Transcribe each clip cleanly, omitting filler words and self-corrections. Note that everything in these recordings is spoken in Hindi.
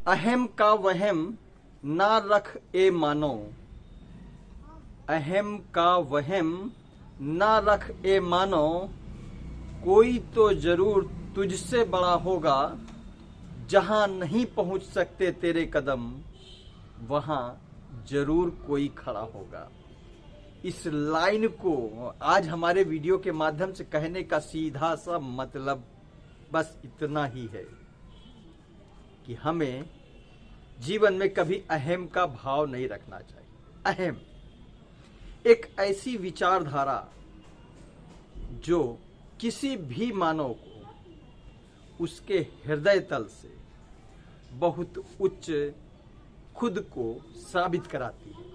अहम का वहम ना रख ए मानो, अहम का वहम ना रख ए मानो, कोई तो जरूर तुझसे बड़ा होगा, जहां नहीं पहुंच सकते तेरे कदम, वहां जरूर कोई खड़ा होगा। इस लाइन को आज हमारे वीडियो के माध्यम से कहने का सीधा सा मतलब बस इतना ही है कि हमें जीवन में कभी अहम का भाव नहीं रखना चाहिए। अहम एक ऐसी विचारधारा जो किसी भी मानव को उसके हृदय तल से बहुत उच्च खुद को साबित कराती है,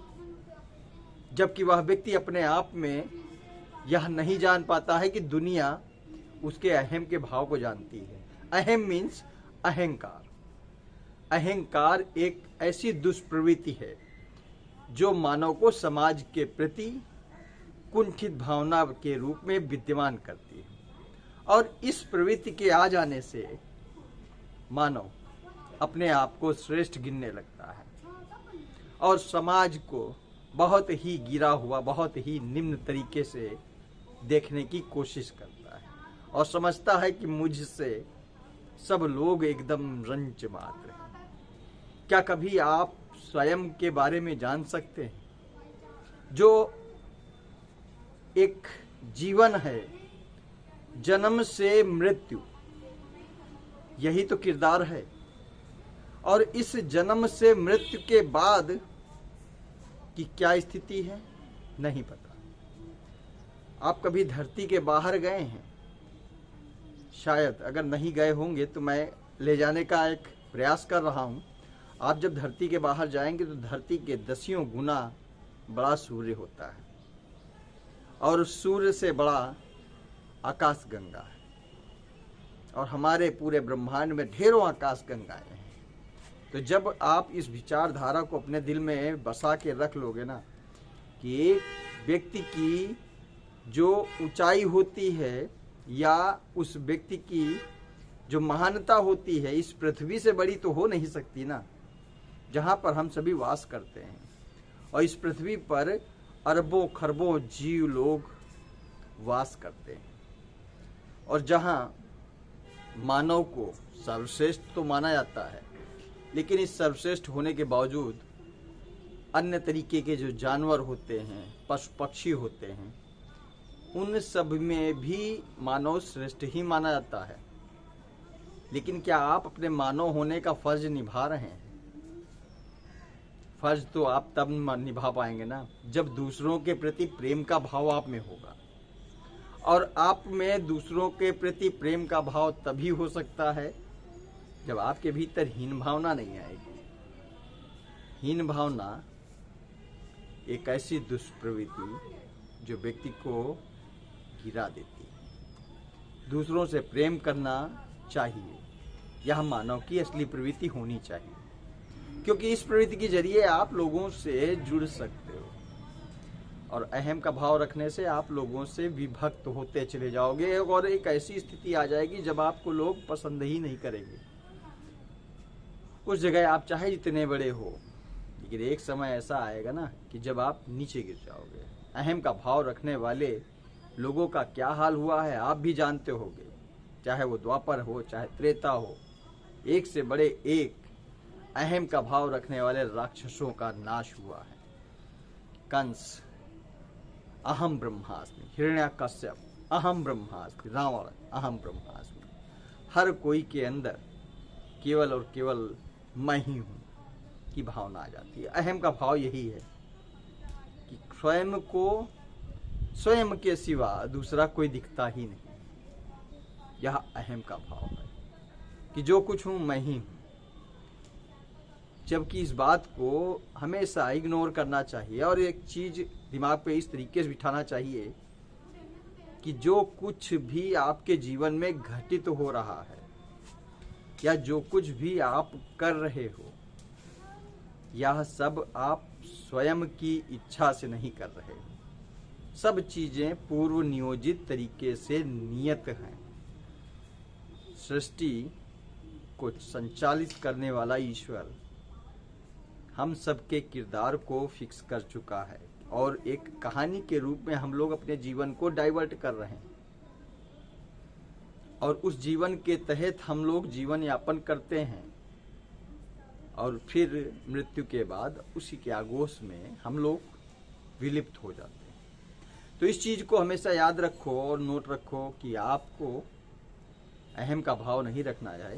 जबकि वह व्यक्ति अपने आप में यह नहीं जान पाता है कि दुनिया उसके अहम के भाव को जानती है। अहम मीन्स अहंकार। अहंकार एक ऐसी दुष्प्रवृत्ति है जो मानव को समाज के प्रति कुंठित भावना के रूप में विद्यमान करती है, और इस प्रवृत्ति के आ जाने से मानव अपने आप को श्रेष्ठ गिनने लगता है और समाज को बहुत ही गिरा हुआ, बहुत ही निम्न तरीके से देखने की कोशिश करता है और समझता है कि मुझसे सब लोग एकदम रंच मात्र हैं। क्या कभी आप स्वयं के बारे में जान सकते हैं? जो एक जीवन है, जन्म से मृत्यु, यही तो किरदार है, और इस जन्म से मृत्यु के बाद की क्या स्थिति है नहीं पता। आप कभी धरती के बाहर गए हैं? शायद, अगर नहीं गए होंगे तो मैं ले जाने का एक प्रयास कर रहा हूं। आप जब धरती के बाहर जाएंगे तो धरती के 10 गुना बड़ा सूर्य होता है और सूर्य से बड़ा आकाश गंगा है, और हमारे पूरे ब्रह्मांड में ढेरों आकाश गंगाएं हैं। तो जब आप इस विचारधारा को अपने दिल में बसा के रख लोगे ना कि एक व्यक्ति की जो ऊंचाई होती है या उस व्यक्ति की जो महानता होती है इस पृथ्वी से बड़ी तो हो नहीं सकती ना, जहाँ पर हम सभी वास करते हैं, और इस पृथ्वी पर अरबों खरबों जीव लोग वास करते हैं, और जहाँ मानव को सर्वश्रेष्ठ तो माना जाता है, लेकिन इस सर्वश्रेष्ठ होने के बावजूद अन्य तरीके के जो जानवर होते हैं, पशु पक्षी होते हैं, उन सब में भी मानव श्रेष्ठ ही माना जाता है। लेकिन क्या आप अपने मानव होने का फर्ज निभा रहे हैं? फर्ज तो आप तब निभा पाएंगे ना जब दूसरों के प्रति प्रेम का भाव आप में होगा, और आप में दूसरों के प्रति प्रेम का भाव तभी हो सकता है जब आपके भीतर हीन भावना नहीं आएगी। हीन भावना एक ऐसी दुष्प्रवृत्ति जो व्यक्ति को गिरा देती है। दूसरों से प्रेम करना चाहिए, यह मानव की असली प्रवृत्ति होनी चाहिए, क्योंकि इस प्रवृत्ति के जरिए आप लोगों से जुड़ सकते हो, और अहम का भाव रखने से आप लोगों से विभक्त होते चले जाओगे, और एक ऐसी स्थिति आ जाएगी जब आपको लोग पसंद ही नहीं करेंगे। उस जगह आप चाहे जितने बड़े हो, लेकिन एक समय ऐसा आएगा ना कि जब आप नीचे गिर जाओगे। अहम का भाव रखने वाले लोगों का क्या हाल हुआ है आप भी जानते होंगे, चाहे वो द्वापर हो चाहे त्रेता हो। एक से बड़े एक अहम का भाव रखने वाले राक्षसों का नाश हुआ है। कंस अहम ब्रह्मास्मि, हिरण्याकश्यप अहम ब्रह्मास्मि, रावण अहम ब्रह्मास्मि। हर कोई के अंदर केवल और केवल मैं ही हूँ की भावना आ जाती है। अहम का भाव यही है कि स्वयं के सिवा दूसरा कोई दिखता ही नहीं। यह अहम का भाव है कि जो कुछ हूँ मैं ही हूँ, जबकि इस बात को हमेशा इग्नोर करना चाहिए और एक चीज दिमाग पे इस तरीके से बिठाना चाहिए कि जो कुछ भी आपके जीवन में घटित हो रहा है या जो कुछ भी आप कर रहे हो, यह सब आप स्वयं की इच्छा से नहीं कर रहे हो। सब चीजें पूर्व नियोजित तरीके से नियत हैं। सृष्टि को संचालित करने वाला ईश्वर हम सबके किरदार को फिक्स कर चुका है और एक कहानी के रूप में हम लोग अपने जीवन को डाइवर्ट कर रहे हैं और उस जीवन के तहत हम लोग जीवन यापन करते हैं और फिर मृत्यु के बाद उसी के आगोश में हम लोग विलिप्त हो जाते हैं। तो इस चीज को हमेशा याद रखो और नोट रखो कि आपको अहम का भाव नहीं रखना है,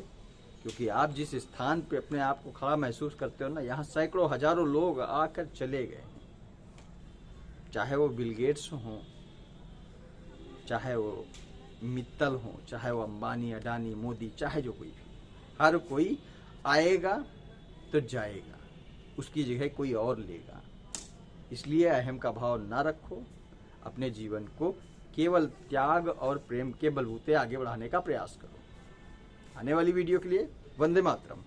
क्योंकि आप जिस स्थान पे अपने आप को खड़ा महसूस करते हो ना, यहाँ सैकड़ों हजारों लोग आकर चले गए, चाहे वो बिल गेट्स हों, चाहे वो मित्तल हों, चाहे वो अंबानी, अडानी, मोदी, चाहे जो कोई भी, हर कोई आएगा तो जाएगा, उसकी जगह कोई और लेगा। इसलिए अहम का भाव ना रखो, अपने जीवन को केवल त्याग और प्रेम के बलबूते आगे बढ़ाने का प्रयास करो। आने वाली वीडियो के लिए वंदे मातरम।